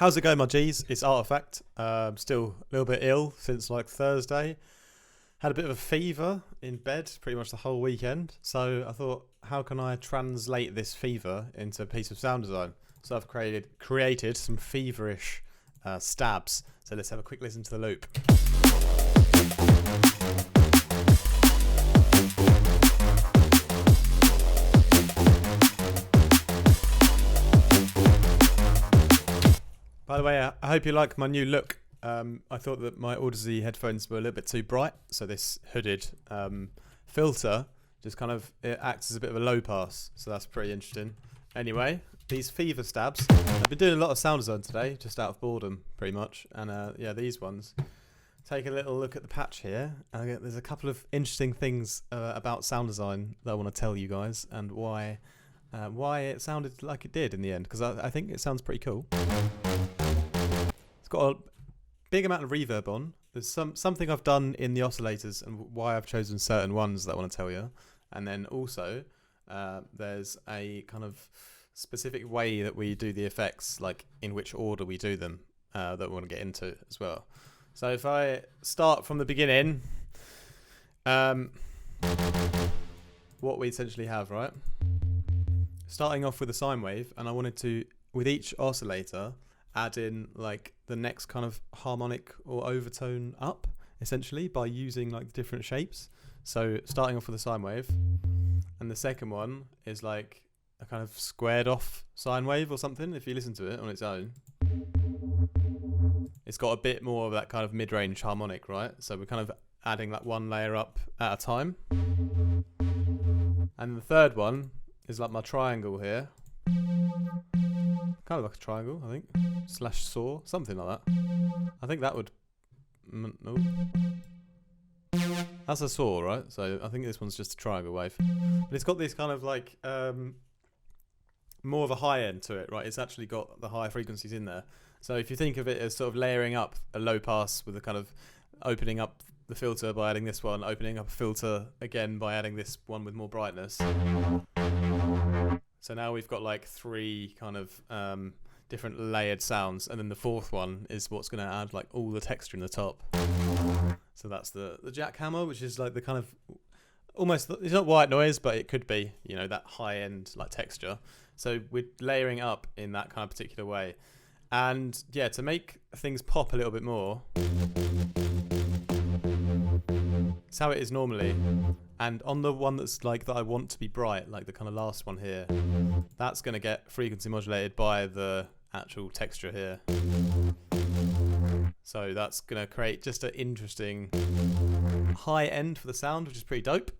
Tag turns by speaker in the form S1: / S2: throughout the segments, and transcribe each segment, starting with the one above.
S1: How's it going, my G's? It's Artifact. Still a little bit ill since like Thursday. Had a bit of a fever in bed pretty much the whole weekend. So I thought, how can I translate this fever into a piece of sound design? So I've created some feverish stabs. So let's have a quick listen to the loop. By the way, I hope you like my new look. I thought that my Audeze headphones were a little bit too bright, so this hooded filter just kind of it acts as a bit of a low pass, so that's pretty interesting. Anyway, these fever stabs. I've been doing a lot of sound design today, just out of boredom, pretty much. And yeah, these ones. Take a little look at the patch here. There's a couple of interesting things about sound design that I want to tell you guys, and why it sounded like it did in the end, because I think it sounds pretty cool. It's got a big amount of reverb on. There's something I've done in the oscillators and why I've chosen certain ones that I want to tell you. And then also there's a kind of specific way that we do the effects, like in which order we do them, that I want to get into as well. So if I start from the beginning, what we essentially have, right? Starting off with a sine wave, and I wanted to, with each oscillator, add in like the next kind of harmonic or overtone up, essentially, by using like different shapes. So starting off with a sine wave, and the second one is like a kind of squared off sine wave or something. If you listen to it on its own, it's got a bit more of that kind of mid-range harmonic, right? So we're kind of adding like one layer up at a time. And the third one is like my triangle here. Kind of like a triangle, I think. Slash saw, something like that. I think that would... No. That's a saw, right? So I think this one's just a triangle wave. But it's got this kind of like... more of a high end to it, right? It's actually got the higher frequencies in there. So if you think of it as sort of layering up a low pass with a kind of opening up the filter by adding this one, opening up a filter again by adding this one with more brightness. So now we've got like three kind of different layered sounds, and then the fourth one is what's going to add like all the texture in the top. So that's the jackhammer, which is like the kind of almost, it's not white noise, but it could be, you know, that high end like texture. So we're layering up in that kind of particular way. And yeah, to make things pop a little bit more, it's how it is normally. And on the one that's like that I want to be bright, like the kind of last one here, that's going to get frequency modulated by the actual texture here. So that's going to create just an interesting high end for the sound, which is pretty dope.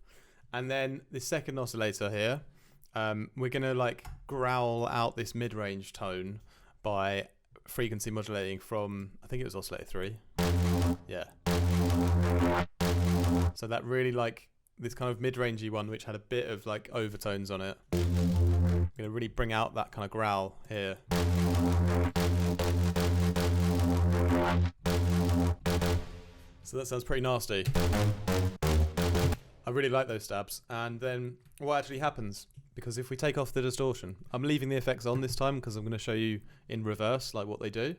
S1: And then the second oscillator here, we're going to like growl out this mid-range tone by frequency modulating from, I think it was oscillator 3. Yeah. So that really like this kind of mid-rangey one, which had a bit of like overtones on it. I'm going to really bring out that kind of growl here. So that sounds pretty nasty. I really like those stabs. And then what actually happens, because if we take off the distortion, I'm leaving the effects on this time because I'm going to show you in reverse like what they do.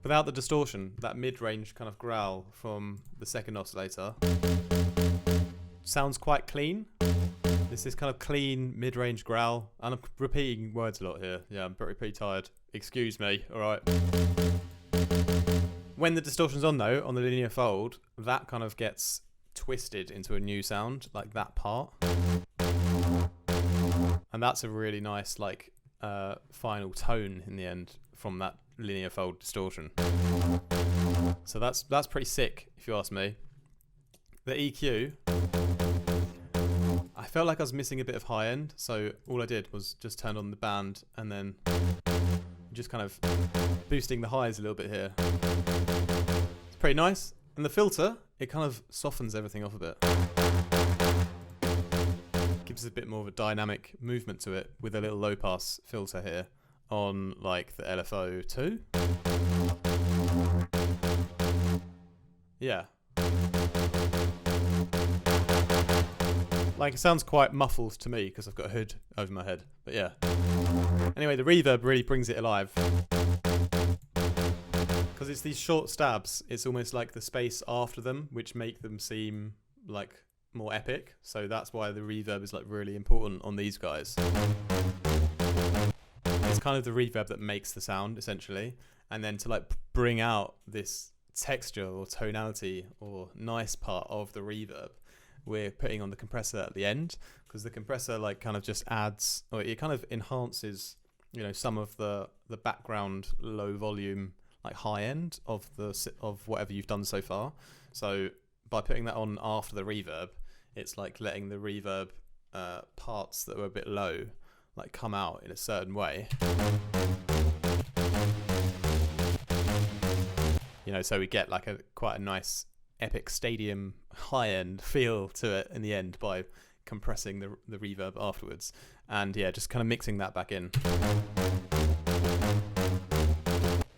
S1: Without the distortion, that mid-range kind of growl from the second oscillator sounds quite clean. It's this kind of clean mid-range growl, and I'm repeating words a lot here. Yeah, I'm pretty tired. Excuse me, alright. When the distortion's on though, on the linear fold, that kind of gets twisted into a new sound, like that part. And that's a really nice like final tone in the end from that linear fold distortion. So that's pretty sick if you ask me. The EQ, I felt like I was missing a bit of high end, so all I did was just turn on the band and then just kind of boosting the highs a little bit here. It's pretty nice. And the filter, it kind of softens everything off a bit. Gives a bit more of a dynamic movement to it with a little low pass filter here on like the LFO 2. Yeah. Like, it sounds quite muffled to me because I've got a hood over my head. But yeah. Anyway, the reverb really brings it alive. Because it's these short stabs, it's almost like the space after them, which make them seem like more epic. So that's why the reverb is like really important on these guys. It's kind of the reverb that makes the sound, essentially. And then to like bring out this texture or tonality or nice part of the reverb, we're putting on the compressor at the end, because the compressor like kind of just adds, or it kind of enhances, you know, some of the background low volume, like high end of whatever you've done so far. So by putting that on after the reverb, it's like letting the reverb parts that were a bit low like come out in a certain way. You know, so we get like quite a nice epic stadium high end feel to it in the end by compressing the reverb afterwards. And yeah, just kind of mixing that back in.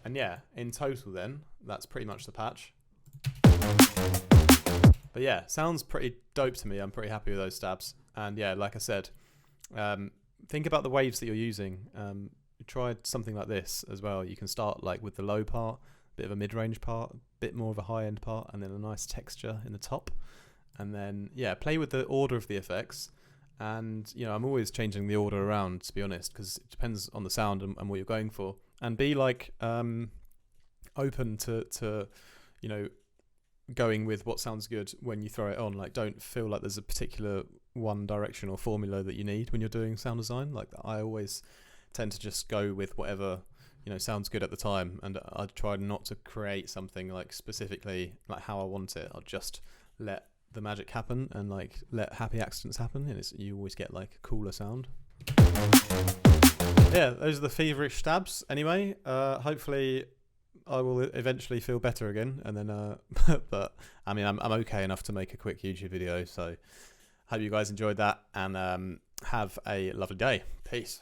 S1: And yeah, in total then, that's pretty much the patch. But yeah, sounds pretty dope to me. I'm pretty happy with those stabs. And yeah, like I said, think about the waves that you're using. Try something like this as well. You can start like with the low part, bit of a mid-range part, a bit more of a high-end part, and then a nice texture in the top. And then yeah, play with the order of the effects. And you know, I'm always changing the order around, to be honest, because it depends on the sound and what you're going for. And be like open to you know, going with what sounds good when you throw it on. Like, don't feel like there's a particular one direction or formula that you need when you're doing sound design. Like, I always tend to just go with whatever, you know, sounds good at the time, and I try not to create something like specifically like how I want it. I'll just let the magic happen and like let happy accidents happen, and you always get like a cooler sound. Yeah, those are the feverish stabs anyway. Hopefully I will eventually feel better again, and then but I mean, I'm okay enough to make a quick YouTube video. So hope you guys enjoyed that, and have a lovely day. Peace.